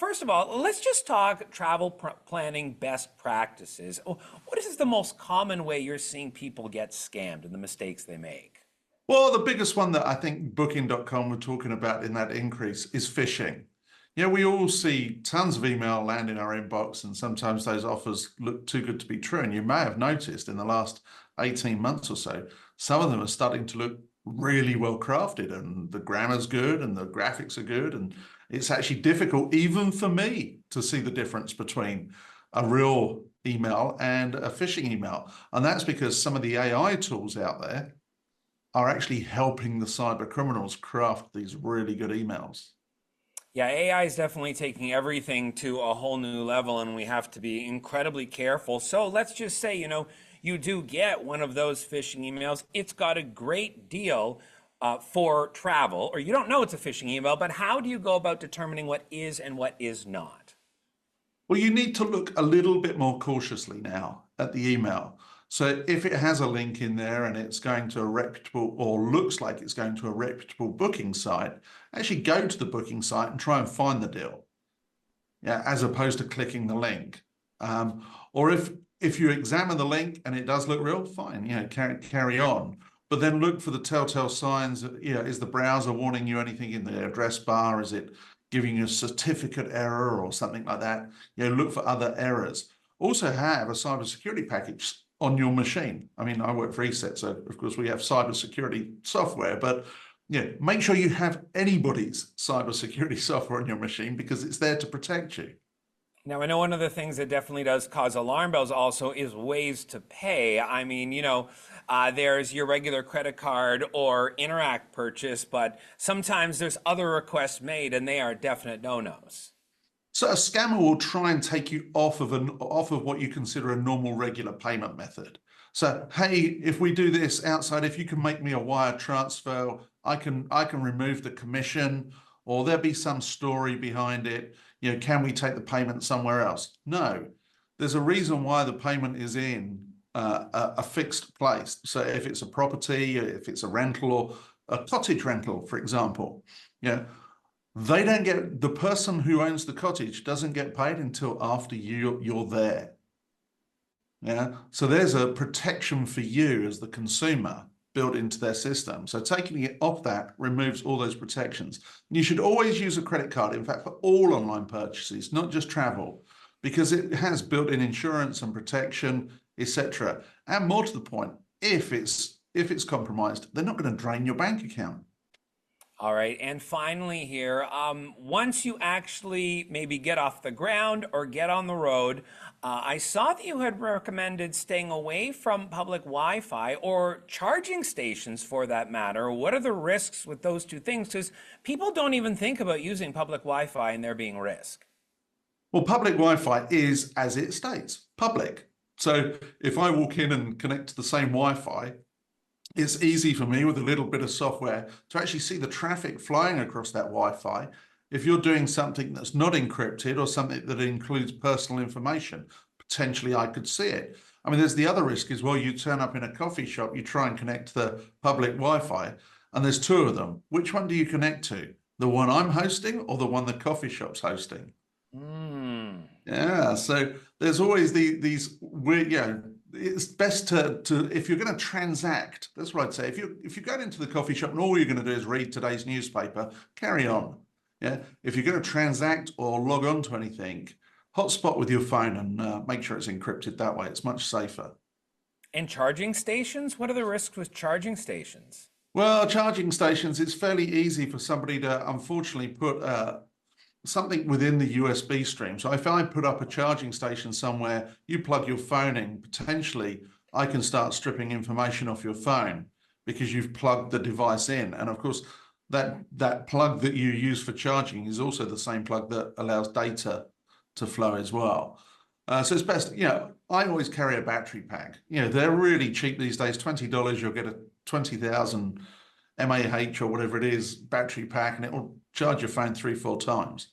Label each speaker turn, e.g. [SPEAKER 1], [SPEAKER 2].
[SPEAKER 1] first of all, let's just talk travel planning best practices. What is the most common way you're seeing people get scammed and the mistakes they make?
[SPEAKER 2] Well, the biggest one that I think Booking.com were talking about in that increase is phishing. We all see tons of email land in our inbox, and sometimes those offers look too good to be true. And you may have noticed in the last 18 months or so, some of them are starting to look really well crafted, and the grammar's good and the graphics are good. And it's actually difficult, even for me, to see the difference between a real email and a phishing email. And that's because some of the AI tools out there are actually helping the cyber criminals craft these really good emails.
[SPEAKER 1] Yeah, AI is definitely taking everything to a whole new level, and we have to be incredibly careful. So let's just say, you do get one of those phishing emails. It's got a great deal for travel, or you don't know it's a phishing email, but how do you go about determining what is and what is not?
[SPEAKER 2] Well, you need to look a little bit more cautiously now at the email. So if it has a link in there and it's going to a reputable, or looks like it's going to a reputable booking site, actually go to the booking site and try and find the deal, as opposed to clicking the link. Or if you examine the link and it does look real, fine, carry on. But then look for the telltale signs. Is the browser warning you anything in the address bar? Is it giving you a certificate error or something like that? Look for other errors. Also have a cybersecurity package on your machine. I mean, I work for ESET, so of course we have cybersecurity software, but make sure you have anybody's cybersecurity software on your machine, because it's there to protect you.
[SPEAKER 1] Now, I know one of the things that definitely does cause alarm bells also is ways to pay. I mean, there's your regular credit card or Interact purchase, but sometimes there's other requests made and they are definite no-nos.
[SPEAKER 2] So a scammer will try and take you off of what you consider a normal regular payment method. So, hey, if we do this outside, if you can make me a wire transfer, I can remove the commission, or there'll be some story behind it. Can we take the payment somewhere else? No, there's a reason why the payment is in a fixed place. So if it's a property, if it's a rental or a cottage rental, for example, they don't get, the person who owns the cottage doesn't get paid until after you're there. So there's a protection for you as the consumer built into their system. So taking it off that removes all those protections. And you should always use a credit card, in fact, for all online purchases, not just travel, because it has built-in insurance and protection, etc. And more to the point, if it's compromised, they're not going to drain your bank account.
[SPEAKER 1] All right, and finally here, once you actually maybe get off the ground or get on the road, I saw that you had recommended staying away from public Wi-Fi or charging stations for that matter. What are the risks with those two things? Because people don't even think about using public Wi-Fi and there being risk.
[SPEAKER 2] Well, public Wi-Fi is, as it states, public. So if I walk in and connect to the same Wi-Fi, it's easy for me with a little bit of software to actually see the traffic flying across that Wi-Fi. If you're doing something that's not encrypted or something that includes personal information, potentially I could see it. I mean, there's the other risk as well. You turn up in a coffee shop, you try and connect to the public Wi-Fi, and there's two of them. Which one do you connect to? The one I'm hosting or the one the coffee shop's hosting? Yeah, so there's always these weird, it's best to if you're going to transact, that's what I'd say. If you go into the coffee shop and all you're going to do is read today's newspaper, carry on. If you're going to transact or log on to anything, hotspot with your phone and make sure it's encrypted that way. It's much safer.
[SPEAKER 1] And charging stations? What are the risks with charging stations?
[SPEAKER 2] Well, charging stations, it's fairly easy for somebody to unfortunately put something within the USB stream. So if I put up a charging station somewhere, you plug your phone in, potentially I can start stripping information off your phone because you've plugged the device in. And of course, that plug that you use for charging is also the same plug that allows data to flow as well. So it's best, I always carry a battery pack. They're really cheap these days, $20, you'll get a 20,000 mAh or whatever it is battery pack, and it will charge your phone 3-4 times.